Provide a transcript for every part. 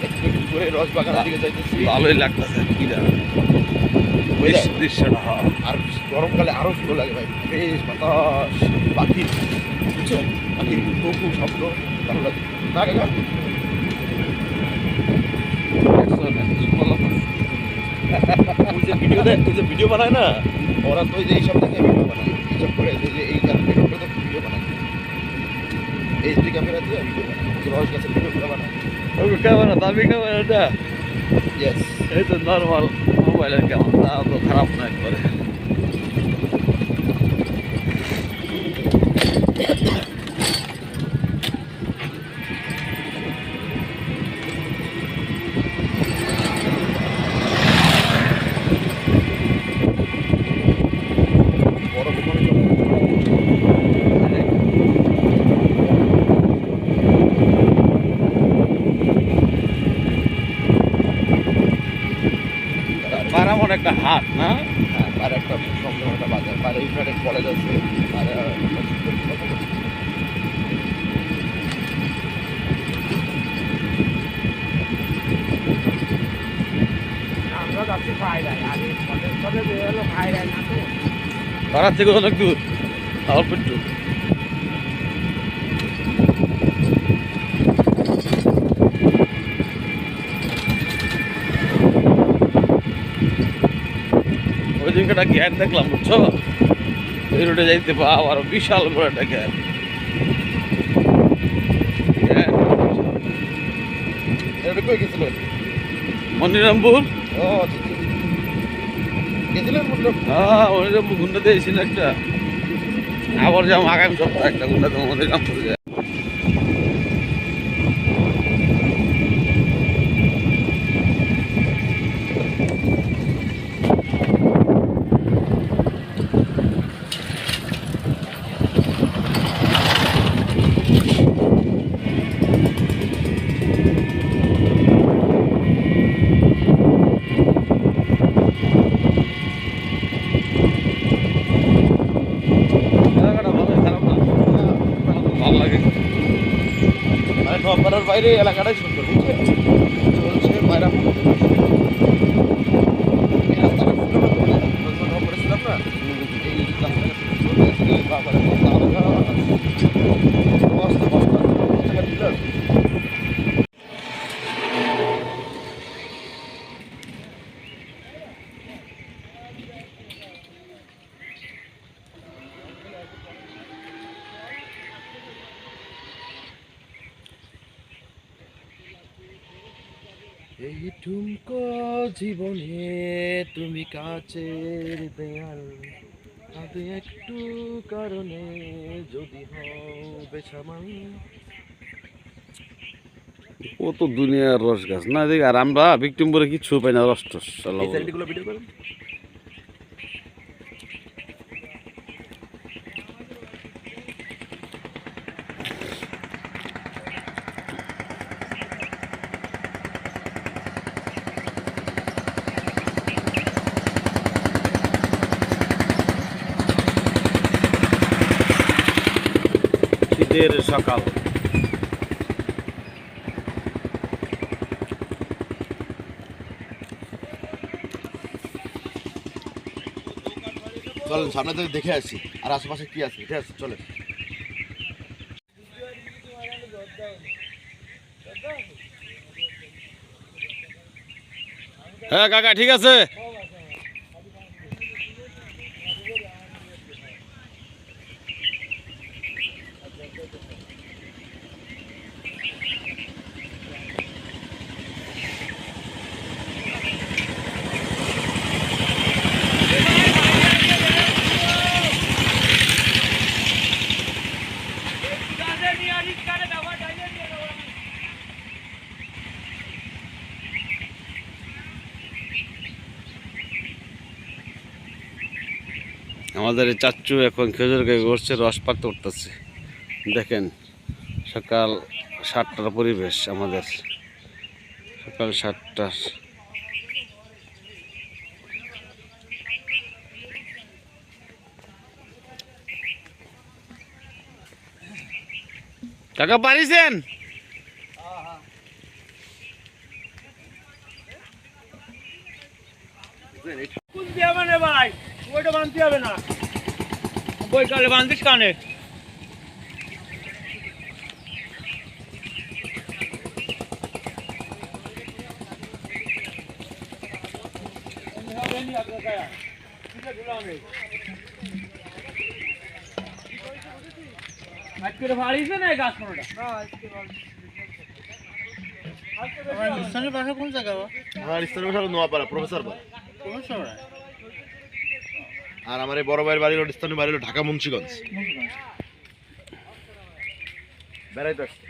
একটু একটু করে রস বাগানের দিকে যাইতেছি। ভালোই লাগতেছে কি দৃশ্যটা। আর গরমকালে আরো ভালো লাগে ভাই, ফ্রেশ বাতাস, পাখি, বুঝছেন, পাখির খুব শব্দ ভালো লাগে না কাকা? ওই যে ভিডিও বানায় না ওরা, তো ওই যে এইসব দেখে ভিডিও বানায়, এইসব করে যে এই পেট্রোলটা ভিডিও বানায়, এইচডি ক্যামেরা দিয়ে ভিডিও বানায়, রস গাছের ভিডিও বানায়। ক্যামেরা দামি ক্যামেরাটা, ইয়েস, এই তো নর্মাল মোবাইলের ক্যামেরা, তো খারাপ না একবারে। বারামন একটা হাট না? হ্যাঁ, আর একটা সুন্দর একটা বাজার, আর এইখানে কলেজ আছে, আর আমরা যাচ্ছি ফায়দায়, আর এই কলেজ কলেজ হলো ফায়দায় না তো। ভাড়া থেকে অনেক দূর, অল্প একটু। ওই দিনকে একটা গ্যাট দেখলাম, বুঝছো, এই রোডে যাইতে আবার বিশাল বড় একটা গ্যাট। এটা কই গেছিলেন? মনিরামপুর। ও আচ্ছা, গেছিলেন বললো। হ্যাঁ, মনিরামপুর ঘুরতে দিয়েছিল একটা, আবার যাবো আগামী সপ্তাহে একটা ঘুরতে দেবো মনিরামপুর যায়। ভালো লাগে, মানে নোয়াপাড়ার বাইরে এলাকাটাই সুন্দর, বুঝছেন, চলছে বাইরা করেছিলাম না, এই এই ঠুমকো জীবনে তুমি কাছের দেয়াল, আদে একটু কারণে যদি হও বেসামাল। ও তো দুনিয়ার রস গাছ না দেখ, আর আমরা ভিক্টিমপুরে কিচ্ছু পাই না, রস টস। এই স্যারিটিগুলো ভিডিও করেন। শীতের সকাল, চলেন সামনে থেকে দেখে আসি আর আশেপাশে কি আছে দেখে আসি, চলেন। হ্যাঁ কাকা ঠিক আছে। আমাদের এই চাচ্চু এখন খেজুর গাছ করছে, রস পাত উঠতেছে। দেখেন সকাল 7টার পরিবেশ, আমাদের সকাল 7টার। কাকা পারিছেন? কোন দিয়ে মানে ভাই ওইটা বানতে হবে না বই কালে বানতিস কানে আজকে ভাড়িছে না গাছ কোনটা স্থানীয় ভাষা কোন জায়গা আমার স্থানীয় ভাষা হলো নোয়াপাড়া, প্রফেসর পাড়া। আর আমার এই বড় ভাইয়ের বাড়ি হলো স্থানীয় বাড়ি হলো ঢাকা মুন্সিগঞ্জ। বেড়াইতে আসছে।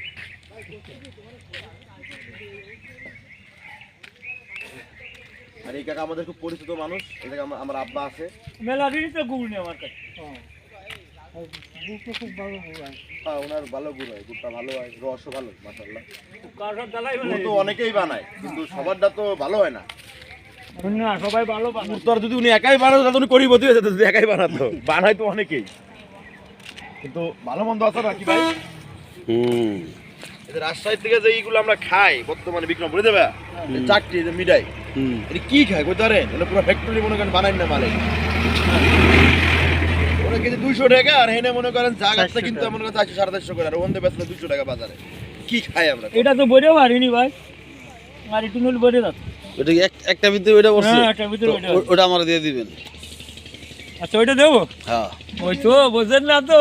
আর এই কাকা আমাদের খুব পরিচিত মানুষ, এই জায়গায় আমার আব্বা আছে। মেলা দিনই তো গুড় নেই আমার কাছে খুব ভালো হয় হ্যাঁ, ওনার ভালো গুড় হয়, গুড়টা ভালো হয়, রসও ভালো, মাশাআল্লাহ। কারোর জ্বালাই গুড় তো অনেকেই বানায়, কিন্তু সবারটা তো ভালো হয় না। না সবাই ভালো বানায় গুড় তো আর যদি উনি একাই বানাতো তাহলে উনি করিবতি হয়ে যেত, যদি একাই বানাতো। বানায় তো অনেকেই, কিন্তু ভালো মন্দ আছে না কি ভাই? এই যে রাজশাহী থেকে যে এইগুলো আমরা খাই বর্তমানে বিক্রম করে দেবে, চাকরি যে মিঠাই, এটা কি খায় কই ধরেন? এটা পুরো ফ্যাক্টরি মনে করেন বানাই না মালে। ওরা কেজি 200 টাকা, আর হেনে মনে করেন জায়গাটা কিন্তু মনে করেন 400 450 করে, আর ওখানে বেচলে 200 টাকা বাজারে। কি খাই আমরা? এটা তো বইরেও পারিনি ভাই, আর একটু নল বইরে যাচ্ছে। ওটা কি একটা ভিতরে ওইটা বসছে? হ্যাঁ, একটার ভিতরে ওইটা। ওটা আমার দিয়ে দিবেন। আচ্ছা ওইটা দেবো? হ্যাঁ, ওই তো বোঝেন না তো,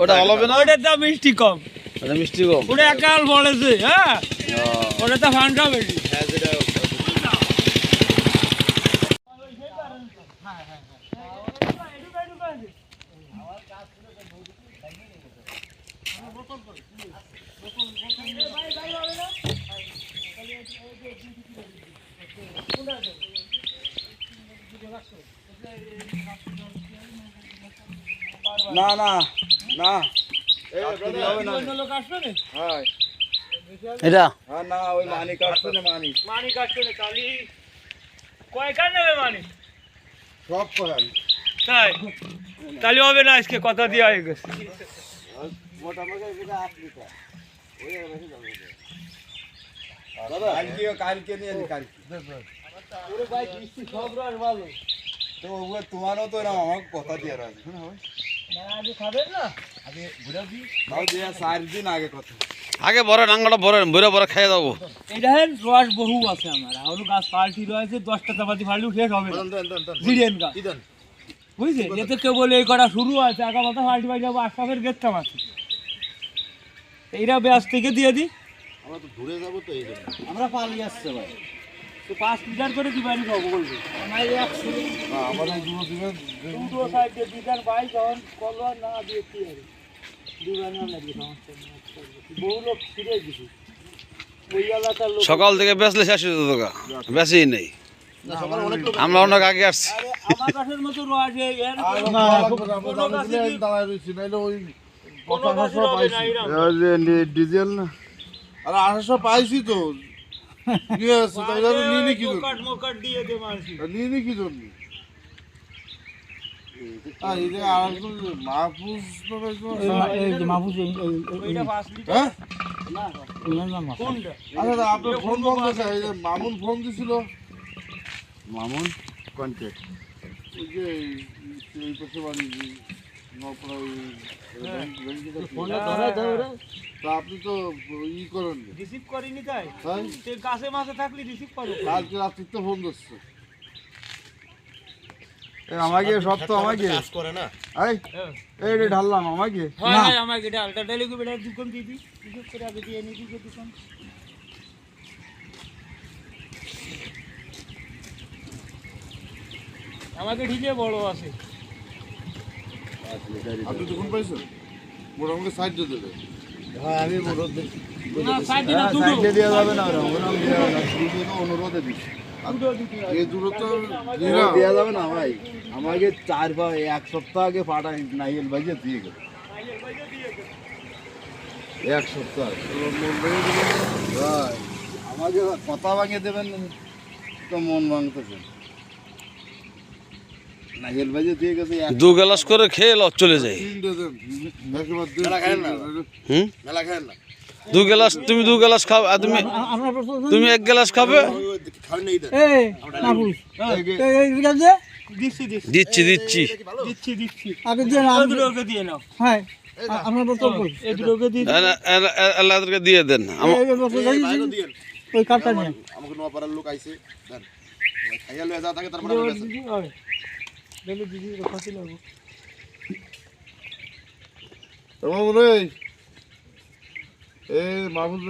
ওটা ভালো হবে না? ওটার দাম মিষ্টি কম, ওটা মিষ্টি কম। ওটা একাল বলেছে। হ্যাঁ, ওটা তো ফান্ডা বেশি। হ্যাঁ, যেটা না না না লোক আসবে না? এটা না ওই মানিক আসছে না মানিক মানিক আসবে না, তাহলে কয়কার নেবে মানিক? সব করেন তাই তাহলে হবে না, আজকে কথা দিয়ে হয়ে গেছে। কালকে নিয়ে কালকে সব রস ভালো, তো ওগুলো তোমারও তো এরকম আমাকে কথা দিয়ে রাখবে আগে খাবেন না? তাও দিয়ে 4 দিন আগে কথা আগে বড় নাঙ্গটা বড় বড় বড় খেয়ে দেবো। এটা রস বহু আছে আমার, আরো গাছ পাল্টি রয়েছে, 10টা চাপাতি ফাল্টু শেষ হবে না। জিরিয়ান গাছ বুঝলি, এতে কেবল এই করা শুরু আছে, আগা মাথা ফাল্টি পাই যাবো, আশপাশের গেটটা মাছি এইরা ব্যাস থেকে দিয়ে দিই। আমরা তো ঘুরে যাবো তো, এই জন্য আমরা পালিয়ে আসছে ভাই তো 5 লিটার করে কি বাড়ি খাবো বলবি? আমাদের দুটো দিকে দুটো সাইড দিয়ে দুটার বাইক যখন কলর না দিয়ে কি হবে, দুবানি আমরা দিয়ে সমস্যা নেই, বহু লোক ফিরে দিছি ওই এলাকার লোক। সকাল থেকে বেচলে শেষ হয়ে যেত গা, বেচেই নেই। সকালে অনেক লোক আমরা অনেক আগে আসছি। আরে আমার কাছের মতো রস এর কোনো গাছে কি- দাঁড়ায় রয়েছি নাইলে ওই কোনো গাছে হবে না এরম। ডিজেল না আরে 800 পাইছি তো নিয়ে আসছি তাই জানি নিয়ে কি জন্য মোকাট মোকাট দিয়ে দে মানসি। নিয়ে কি জন্য আর এই যে আরেকজন মাহফুজ ওইটা 5 লিটার হ্যাঁ কোনটা? আচ্ছা আপনার ফোন বন্ধ আছে এই যে মামুন ফোন দিছিল মামুন কন্টাক্ট এই যে এই পাশে বাড়ি নপড়া ফোনটা ধরে ধরে তা আপনি তো ই করেন রিসিভ করিনি তাই, তাই তে গাছে মাছে থাকলে রিসিভ করো। কালকে রাত্রি তো ফোন দিচ্ছে আমাকে সব তো আমাকে কাজ করে না। এই রে ঢাললাম আমাকে হয় হয় আমাকে এটা আলটা ডালি কো বেটা দুকন দিদি রিসিভ করে আগে দিয়ে নি দিকে দুকন। আমাকে ঠিকই বড় আছে। আপনি যখন পাইছেন মোটামুটি সাইড দিয়ে দেবে হ্যাঁ, আমি মোটর না সাইড না দুটো দেওয়া যাবে না অনুরোধে দিচ্ছি এই দূর তো দেওয়া যাবে না ভাই আমাকে 4 বা 1 সপ্তাহ আগে পাঠাই নাইল ভাইকে দিয়ে গেল 1 সপ্তাহ ভাই আমাকে কথা ভাঙিয়ে দেবেন তো মন ভাঙতেছে নাইল ভাইকে দিয়ে গেছে 2 গ্লাস করে খেয়ে চলে যাই। মেলা খায় না, হুম, মেলা খায় না। 2 গ্লাস, তুমি 2 গ্লাস খাও, আর তুমি আমরা তুমি 1 গ্লাস খাবে। খাবেন এই দেন এই মাহফুজ এই গ্লাস দে। দিচ্ছি দিচ্ছি দিচ্ছি। দিচ্ছি আগে দিয়ে নাও, দুটোকে দিয়ে নাও। হ্যাঁ আমরা বোতল কই এই দুটোকে দিয়ে আল্লাহকে দিয়ে দেন। এই বোতল দিয়েন ওই কাপটা নিয়ে আমাকে নোয়াপাড়ার লোক আইছে দেন খাইয়া লয়ে যা থাকে তারপর দিদি হয় বলে দিদি কথা ছিল মামুন এই মাহমুদ